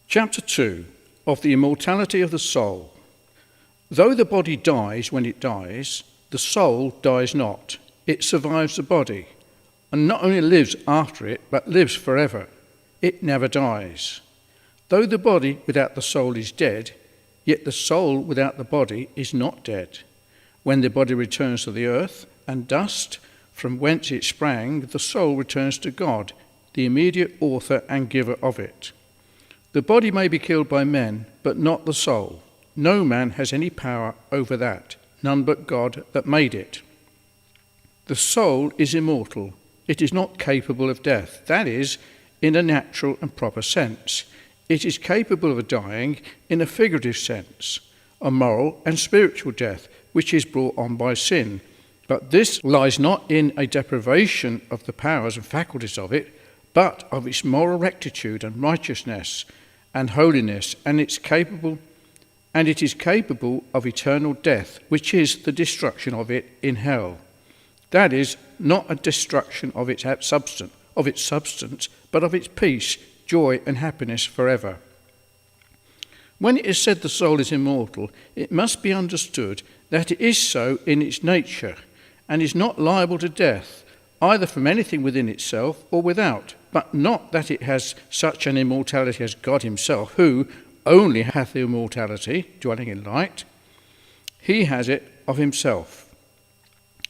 Chapter 2 of the Immortality of the Soul. Though the body dies when it dies, the soul dies not. It survives the body, and not only lives after it, but lives forever. It never dies. Though the body without the soul is dead, yet the soul without the body is not dead. When the body returns to the earth and dust, from whence it sprang, the soul returns to God, the immediate author and giver of it. The body may be killed by men, but not the soul. No man has any power over that, none but God that made it. The soul is immortal. It is not capable of death, that is, in a natural and proper sense. It is capable of dying in a figurative sense, a moral and spiritual death, which is brought on by sin. But this lies not in a deprivation of the powers and faculties of it, but of its moral rectitude and righteousness and holiness, and it is capable of eternal death, which is the destruction of it in hell. That is, not a destruction of its substance, but of its peace, joy, and happiness forever. When it is said the soul is immortal, it must be understood that it is so in its nature, and is not liable to death, either from anything within itself or without, but not that it has such an immortality as God himself, who only hath immortality, dwelling in light. He has it of himself.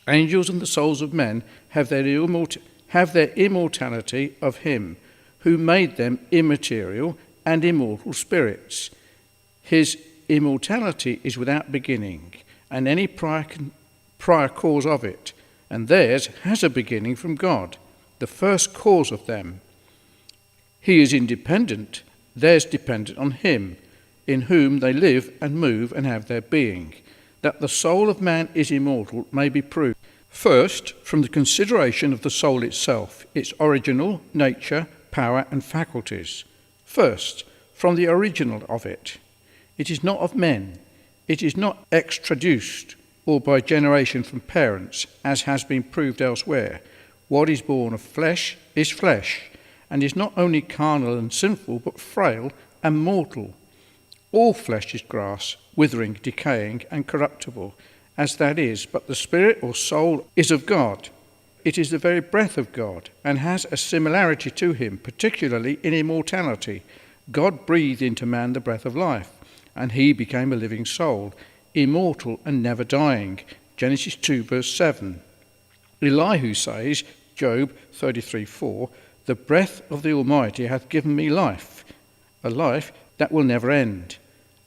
Angels and the souls of men have their immortality of him, who made them immaterial and immortal spirits. His immortality is without beginning, and any prior cause of it, and theirs has a beginning from God, the first cause of them. He is independent, theirs dependent on him, in whom they live and move and have their being. That the soul of man is immortal may be proved. First, from the consideration of the soul itself, its original nature, power, and faculties. First, from the original of it. It is not of men. It is not extraduced, or by generation from parents, as has been proved elsewhere. What is born of flesh is flesh, and is not only carnal and sinful, but frail and mortal. All flesh is grass, withering, decaying, and corruptible, as that is, but the spirit or soul is of God. It is the very breath of God, and has a similarity to him, particularly in immortality. God breathed into man the breath of life, and he became a living soul, immortal and never dying. Genesis 2 verse 7. Elihu says, Job 33:4, the breath of the Almighty hath given me life, a life that will never end.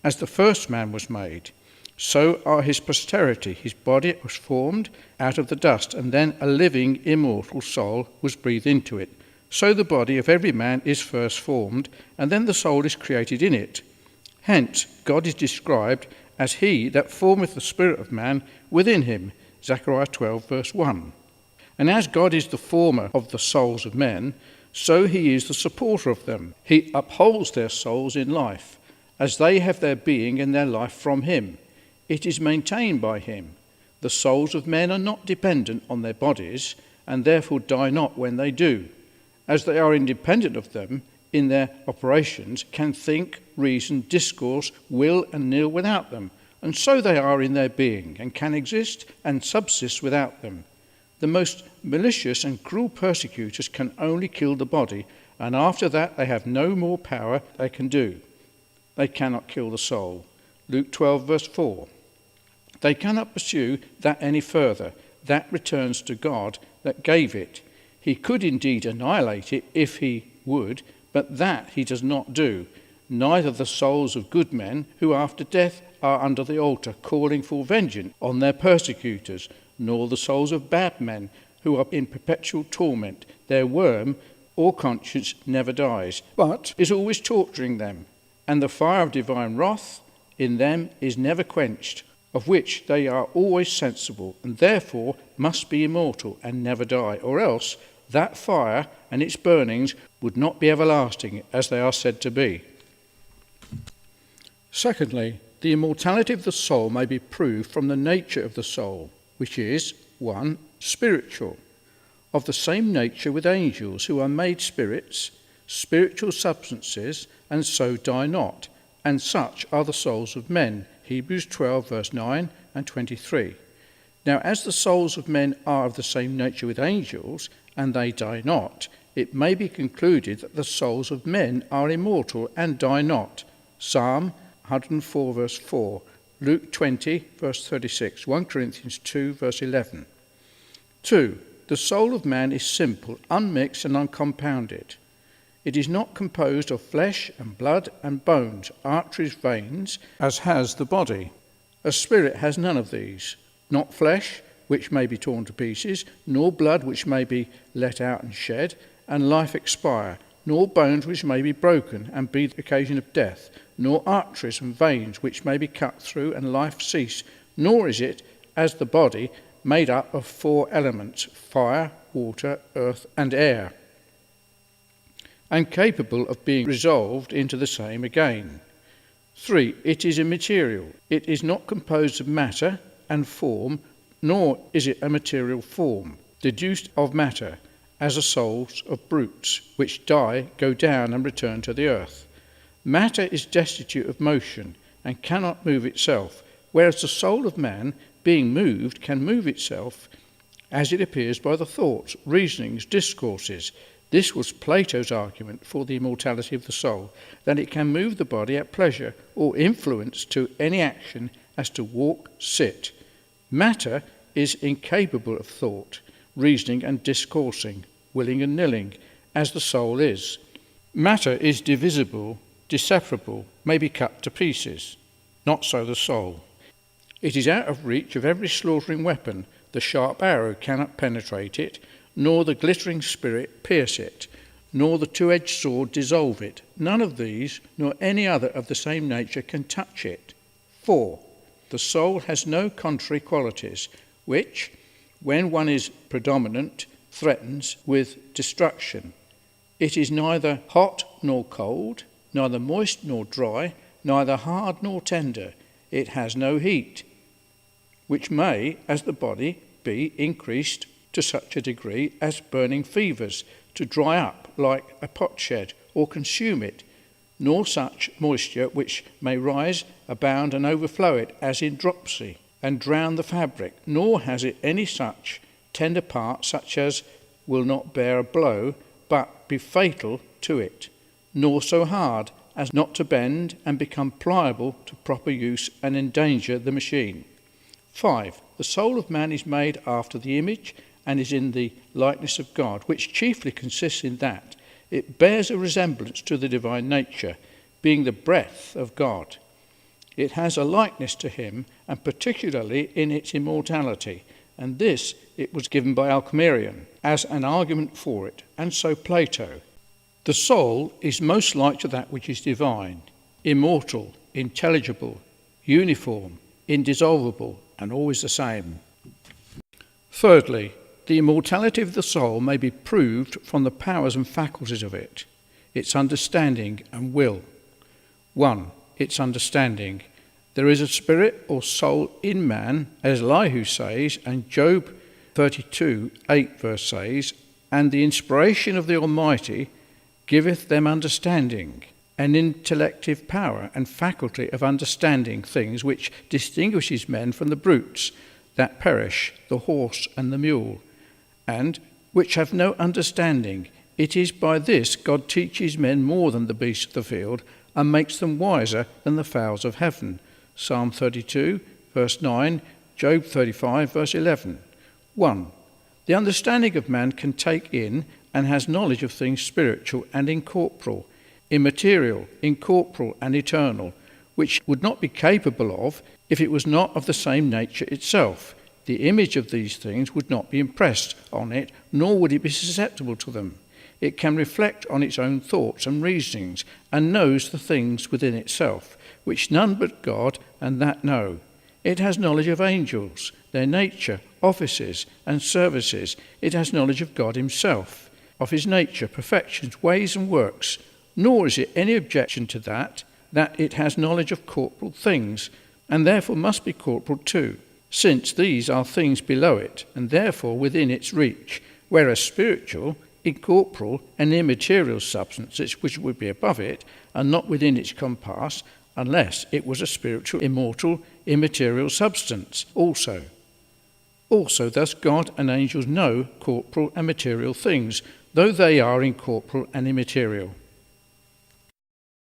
As the first man was made, so are his posterity. His body was formed out of the dust, and then a living, immortal soul was breathed into it. So the body of every man is first formed, and then the soul is created in it. Hence, God is described as he that formeth the spirit of man within him, Zechariah 12 verse 1. And as God is the former of the souls of men, so he is the supporter of them. He upholds their souls in life, as they have their being and their life from him. It is maintained by him. The souls of men are not dependent on their bodies, and therefore die not when they do. As they are independent of them in their operations, can think, reason, discourse, will, and nill without them, and so they are in their being, and can exist and subsist without them. The most malicious and cruel persecutors can only kill the body, and after that they have no more power they can do. They cannot kill the soul. Luke 12 verse 4. They cannot pursue that any further. That returns to God that gave it. He could indeed annihilate it if he would, but that he does not do. Neither the souls of good men, who after death are under the altar, calling for vengeance on their persecutors, nor the souls of bad men, who are in perpetual torment. Their worm or conscience never dies, but is always torturing them, and the fire of divine wrath in them is never quenched, of which they are always sensible, and therefore must be immortal and never die, or else that fire and its burnings would not be everlasting, as they are said to be. Secondly, the immortality of the soul may be proved from the nature of the soul, which is, 1, spiritual, of the same nature with angels, who are made spirits, spiritual substances, and so die not, and such are the souls of men. Hebrews 12, verse 9 and 23. Now, as the souls of men are of the same nature with angels, and they die not, it may be concluded that the souls of men are immortal and die not. Psalm 104, verse 4, Luke 20, verse 36, 1 Corinthians 2, verse 11. 2. The soul of man is simple, unmixed and uncompounded. It is not composed of flesh and blood and bones, arteries, veins, as has the body. A spirit has none of these, not flesh, which may be torn to pieces, nor blood, which may be let out and shed, and life expire, nor bones, which may be broken and be the occasion of death, nor arteries and veins, which may be cut through and life cease, nor is it, as the body, made up of 4 elements, fire, water, earth, and air, and capable of being resolved into the same again. 3. It is immaterial. It is not composed of matter and form, nor is it a material form, deduced of matter, as the souls of brutes, which die, go down, and return to the earth. Matter is destitute of motion, and cannot move itself, whereas the soul of man, being moved, can move itself, as it appears by the thoughts, reasonings, discourses. This was Plato's argument for the immortality of the soul, that it can move the body at pleasure or influence to any action, as to walk, sit. Matter is incapable of thought, reasoning and discoursing, willing and nilling, as the soul is. Matter is divisible, disseparable, may be cut to pieces. Not so the soul. It is out of reach of every slaughtering weapon. The sharp arrow cannot penetrate it, nor the glittering spirit pierce it, nor the 2-edged sword dissolve it. None of these, nor any other of the same nature, can touch it. 4. The soul has no contrary qualities, which, when one is predominant, threatens with destruction. It is neither hot nor cold, neither moist nor dry, neither hard nor tender. It has no heat, which may, as the body, be increased to such a degree as burning fevers, to dry up like a potsherd, or consume it, nor such moisture which may rise, abound, and overflow it, as in dropsy, and drown the fabric, nor has it any such tender part, such as will not bear a blow, but be fatal to it, nor so hard as not to bend and become pliable to proper use and endanger the machine. 5. The soul of man is made after the image and is in the likeness of God, which chiefly consists in that it bears a resemblance to the divine nature, being the breath of God. It has a likeness to him, and particularly in its immortality, and this it was given by Alcmarion as an argument for it, and so Plato. The soul is most like to that which is divine, immortal, intelligible, uniform, indissoluble, and always the same. Thirdly, the immortality of the soul may be proved from the powers and faculties of it, its understanding and will. 1. Its understanding. There is a spirit or soul in man, as Elihu says, and Job 32:8 verse says, and the inspiration of the Almighty giveth them understanding, an intellective power and faculty of understanding things which distinguishes men from the brutes that perish, the horse and the mule, and which have no understanding. It is by this God teaches men more than the beasts of the field, and makes them wiser than the fowls of heaven. Psalm 32, verse 9, Job 35, verse 11. 1. The understanding of man can take in and has knowledge of things spiritual and incorporeal, immaterial, incorporeal, and eternal, which would not be capable of if it was not of the same nature itself. The image of these things would not be impressed on it, nor would it be susceptible to them. It can reflect on its own thoughts and reasonings, and knows the things within itself, which none but God and that know. It has knowledge of angels, their nature, offices, and services. It has knowledge of God himself, of his nature, perfections, ways, and works. Nor is it any objection to that it has knowledge of corporal things, and therefore must be corporal too, since these are things below it, and therefore within its reach, whereas spiritual incorporeal and immaterial substances which would be above it and not within its compass, unless it was a spiritual, immortal, immaterial substance also. Also, thus God and angels know corporal and material things, though they are incorporeal and immaterial.